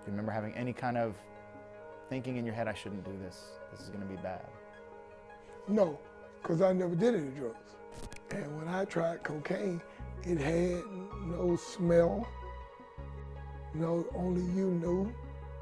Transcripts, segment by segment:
you remember having any kind of thinking in your head, I shouldn't do this, this is gonna be bad? No, because I never did any drugs. And when I tried cocaine, it had no smell, no, only you knew.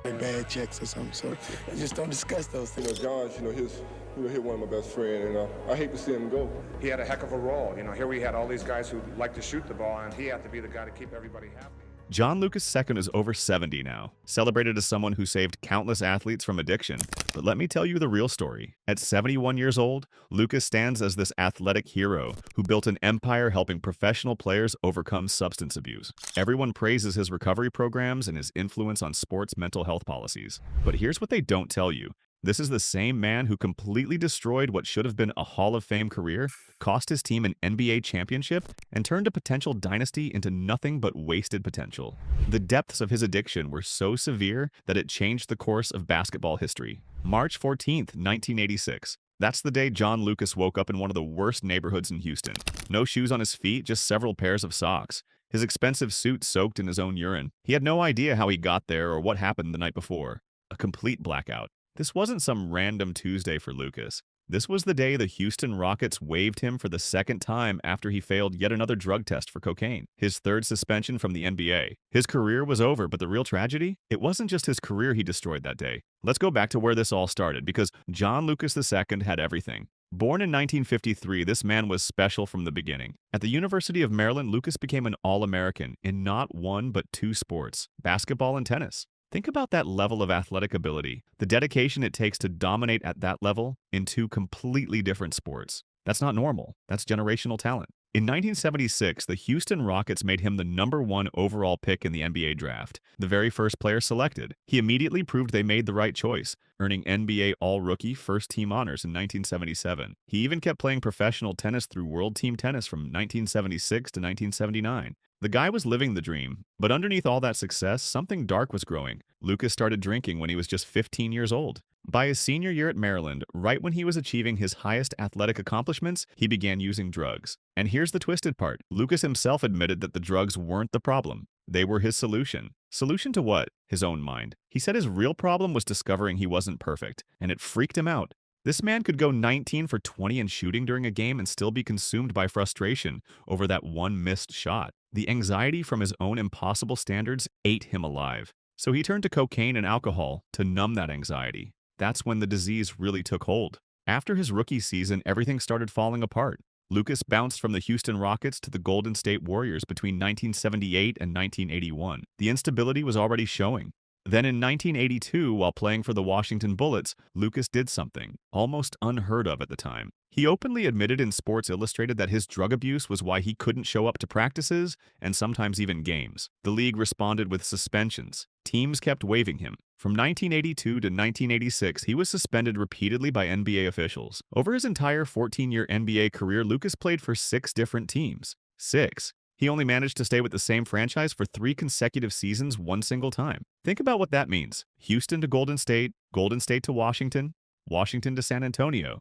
Bad checks or something, so I just don't discuss those things. John's, hit one of my best friends, and I hate to see him go. He had a heck of a role. Here we had all these guys who like to shoot the ball, and he had to be the guy to keep everybody happy. John Lucas II is over 70 now, celebrated as someone who saved countless athletes from addiction. But let me tell you the real story. At 71 years old, Lucas stands as this athletic hero who built an empire helping professional players overcome substance abuse. Everyone praises his recovery programs and his influence on sports mental health policies. But here's what they don't tell you. This is the same man who completely destroyed what should have been a Hall of Fame career, cost his team an NBA championship, and turned a potential dynasty into nothing but wasted potential. The depths of his addiction were so severe that it changed the course of basketball history. March 14th, 1986. That's the day John Lucas woke up in one of the worst neighborhoods in Houston. No shoes on his feet, just several pairs of socks. His expensive suit soaked in his own urine. He had no idea how he got there or what happened the night before. A complete blackout. This wasn't some random Tuesday for Lucas. This was the day the Houston Rockets waived him for the second time after he failed yet another drug test for cocaine, his third suspension from the NBA. His career was over, but the real tragedy? It wasn't just his career he destroyed that day. Let's go back to where this all started, because John Lucas II had everything. Born in 1953, this man was special from the beginning. At the University of Maryland, Lucas became an All-American in not one but two sports, basketball and tennis. Think about that level of athletic ability, the dedication it takes to dominate at that level in two completely different sports. That's not normal. That's generational talent. In 1976, the Houston Rockets made him the #1 overall pick in the NBA draft, the very first player selected. He immediately proved they made the right choice, earning NBA All-Rookie first-team honors in 1977. He even kept playing professional tennis through World Team Tennis from 1976 to 1979. The guy was living the dream, but underneath all that success, something dark was growing. Lucas started drinking when he was just 15 years old. By his senior year at Maryland, right when he was achieving his highest athletic accomplishments, he began using drugs. And here's the twisted part. Lucas himself admitted that the drugs weren't the problem. They were his solution. Solution to what? His own mind. He said his real problem was discovering he wasn't perfect, and it freaked him out. This man could go 19 for 20 in shooting during a game and still be consumed by frustration over that one missed shot. The anxiety from his own impossible standards ate him alive. So he turned to cocaine and alcohol to numb that anxiety. That's when the disease really took hold. After his rookie season, everything started falling apart. Lucas bounced from the Houston Rockets to the Golden State Warriors between 1978 and 1981. The instability was already showing. Then in 1982, while playing for the Washington Bullets, Lucas did something almost unheard of at the time. He openly admitted in Sports Illustrated that his drug abuse was why he couldn't show up to practices and sometimes even games. The league responded with suspensions. Teams kept waiving him. From 1982 to 1986, he was suspended repeatedly by NBA officials. Over his entire 14-year NBA career, Lucas played for 6 different teams. 6. He only managed to stay with the same franchise for 3 consecutive seasons one single time. Think about what that means. Houston to Golden State to Washington, Washington to San Antonio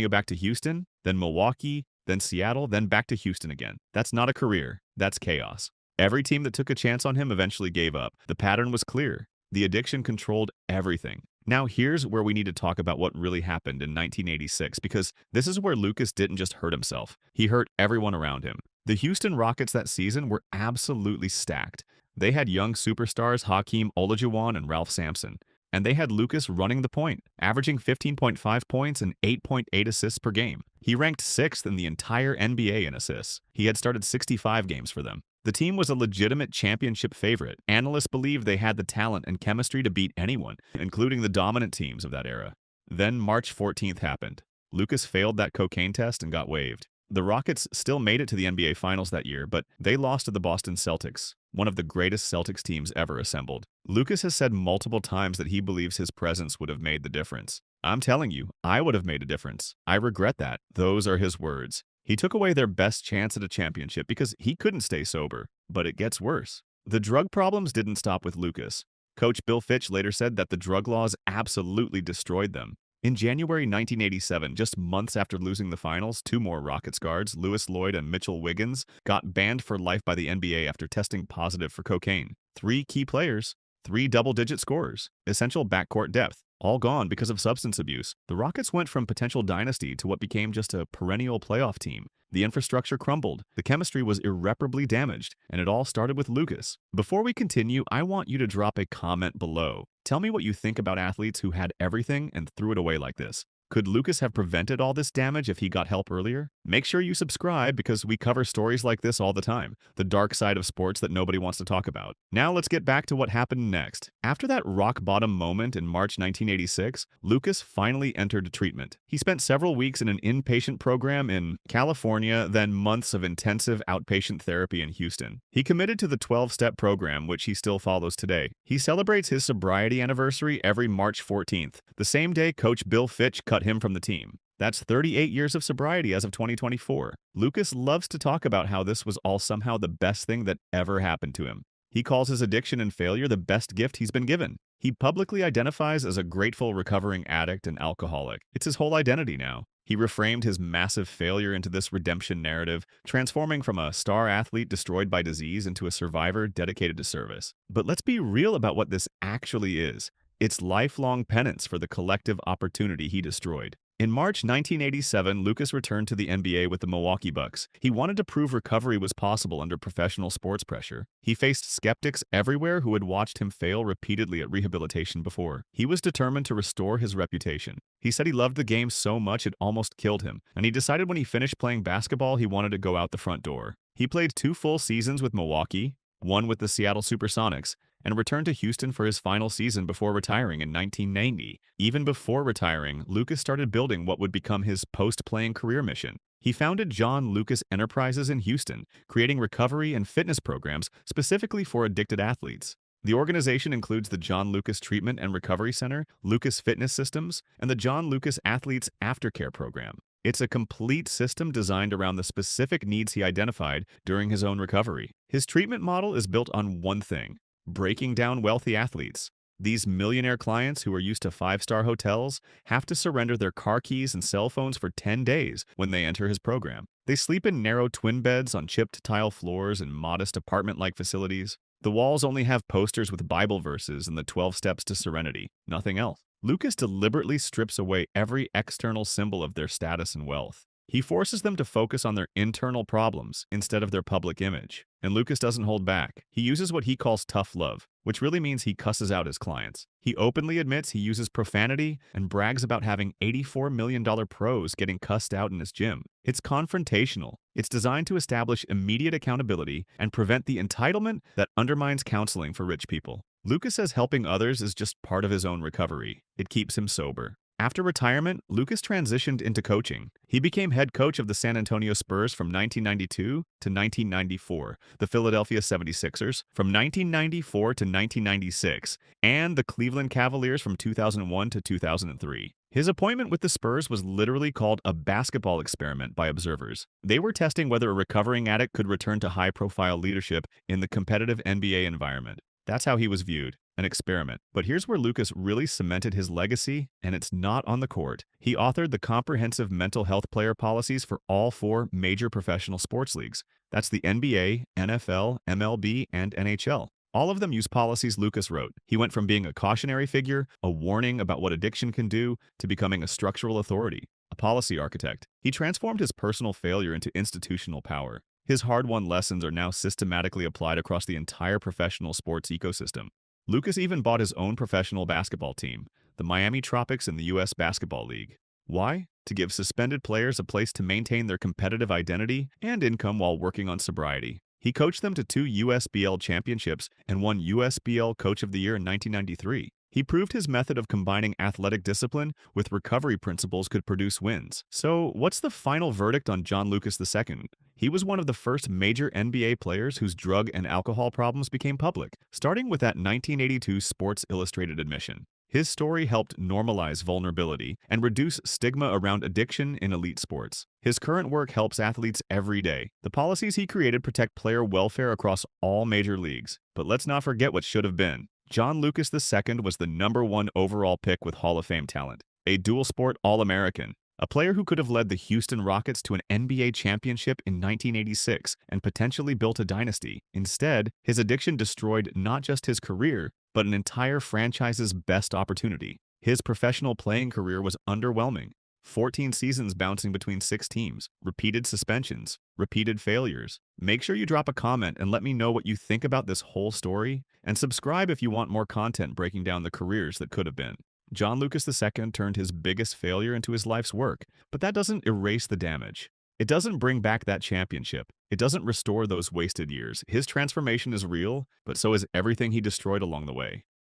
back to Houston, then Milwaukee, then Seattle, then back to Houston again. That's not a career. That's chaos. Every team that took a chance on him eventually gave up. The pattern was clear. The addiction controlled everything. Now here's where we need to talk about what really happened in 1986, because this is where Lucas didn't just hurt himself. He hurt everyone around him. The Houston Rockets that season were absolutely stacked. They had young superstars Hakeem Olajuwon and Ralph Sampson. And they had Lucas running the point, averaging 15.5 points and 8.8 assists per game. He ranked 6th in the entire NBA in assists. He had started 65 games for them. The team was a legitimate championship favorite. Analysts believed they had the talent and chemistry to beat anyone, including the dominant teams of that era. Then March 14th happened. Lucas failed that cocaine test and got waived. The Rockets still made it to the NBA Finals that year, but they lost to the Boston Celtics, one of the greatest Celtics teams ever assembled. Lucas has said multiple times that he believes his presence would have made the difference. I'm telling you, I would have made a difference. I regret that. Those are his words. He took away their best chance at a championship because he couldn't stay sober. But it gets worse. The drug problems didn't stop with Lucas. Coach Bill Fitch later said that the drug laws absolutely destroyed them. In January 1987, just months after losing the finals, 2 more Rockets guards, Louis Lloyd and Mitchell Wiggins, got banned for life by the NBA after testing positive for cocaine. 3 key players, 3 double-digit scorers, essential backcourt depth, all gone because of substance abuse. The Rockets went from potential dynasty to what became just a perennial playoff team. The infrastructure crumbled, the chemistry was irreparably damaged, and it all started with Lucas. Before we continue, I want you to drop a comment below. Tell me what you think about athletes who had everything and threw it away like this. Could Lucas have prevented all this damage if he got help earlier? Make sure you subscribe because we cover stories like this all the time, the dark side of sports that nobody wants to talk about. Now let's get back to what happened next. After that rock-bottom moment in March 1986, Lucas finally entered treatment. He spent several weeks in an inpatient program in California, then months of intensive outpatient therapy in Houston. He committed to the 12-step program, which he still follows today. He celebrates his sobriety anniversary every March 14th, the same day Coach Bill Fitch cut him from the team. That's 38 years of sobriety as of 2024. Lucas loves to talk about how this was all somehow the best thing that ever happened to him. He calls his addiction and failure the best gift he's been given. He publicly identifies as a grateful recovering addict and alcoholic. It's his whole identity now. He reframed his massive failure into this redemption narrative, transforming from a star athlete destroyed by disease into a survivor dedicated to service. But let's be real about what this actually is. It's lifelong penance for the collective opportunity he destroyed. In March 1987, Lucas returned to the NBA with the Milwaukee Bucks. He wanted to prove recovery was possible under professional sports pressure. He faced skeptics everywhere who had watched him fail repeatedly at rehabilitation before. He was determined to restore his reputation. He said he loved the game so much it almost killed him, and he decided when he finished playing basketball he wanted to go out the front door. He played 2 full seasons with Milwaukee, one with the Seattle Supersonics, and returned to Houston for his final season before retiring in 1990. Even before retiring, Lucas started building what would become his post-playing career mission. He founded John Lucas Enterprises in Houston, creating recovery and fitness programs specifically for addicted athletes. The organization includes the John Lucas Treatment and Recovery Center, Lucas Fitness Systems, and the John Lucas Athletes Aftercare Program. It's a complete system designed around the specific needs he identified during his own recovery. His treatment model is built on one thing: breaking down wealthy athletes. These millionaire clients who are used to 5-star hotels have to surrender their car keys and cell phones for 10 days when they enter his program. They sleep in narrow twin beds on chipped tile floors in modest apartment-like facilities. The walls only have posters with Bible verses and the 12 steps to serenity, nothing else. Lucas deliberately strips away every external symbol of their status and wealth. He forces them to focus on their internal problems instead of their public image. And Lucas doesn't hold back. He uses what he calls tough love, which really means he cusses out his clients. He openly admits he uses profanity and brags about having $84 million pros getting cussed out in his gym. It's confrontational. It's designed to establish immediate accountability and prevent the entitlement that undermines counseling for rich people. Lucas says helping others is just part of his own recovery. It keeps him sober. After retirement, Lucas transitioned into coaching. He became head coach of the San Antonio Spurs from 1992 to 1994, the Philadelphia 76ers from 1994 to 1996, and the Cleveland Cavaliers from 2001 to 2003. His appointment with the Spurs was literally called a basketball experiment by observers. They were testing whether a recovering addict could return to high-profile leadership in the competitive NBA environment. That's how he was viewed, an experiment. But here's where Lucas really cemented his legacy, and it's not on the court. He authored the comprehensive mental health player policies for all 4 major professional sports leagues. That's the NBA, NFL, MLB, and NHL. All of them use policies Lucas wrote. He went from being a cautionary figure, a warning about what addiction can do, to becoming a structural authority, a policy architect. He transformed his personal failure into institutional power. His hard-won lessons are now systematically applied across the entire professional sports ecosystem. Lucas even bought his own professional basketball team, the Miami Tropics in the U.S. Basketball League. Why? To give suspended players a place to maintain their competitive identity and income while working on sobriety. He coached them to 2 USBL championships and won USBL Coach of the Year in 1993. He proved his method of combining athletic discipline with recovery principles could produce wins. So, what's the final verdict on John Lucas II? He was one of the first major NBA players whose drug and alcohol problems became public, starting with that 1982 Sports Illustrated admission. His story helped normalize vulnerability and reduce stigma around addiction in elite sports. His current work helps athletes every day. The policies he created protect player welfare across all major leagues. But let's not forget what should have been. John Lucas II was the #1 overall pick with Hall of Fame talent, a dual-sport All-American, A player who could have led the Houston Rockets to an NBA championship in 1986 and potentially built a dynasty. Instead, his addiction destroyed not just his career, but an entire franchise's best opportunity. His professional playing career was underwhelming. 14 seasons bouncing between 6 teams, repeated suspensions, repeated failures. Make sure you drop a comment and let me know what you think about this whole story, and subscribe if you want more content breaking down the careers that could have been. John Lucas II turned his biggest failure into his life's work, but that doesn't erase the damage. It doesn't bring back that championship. It doesn't restore those wasted years. His transformation is real, but so is everything he destroyed along the way.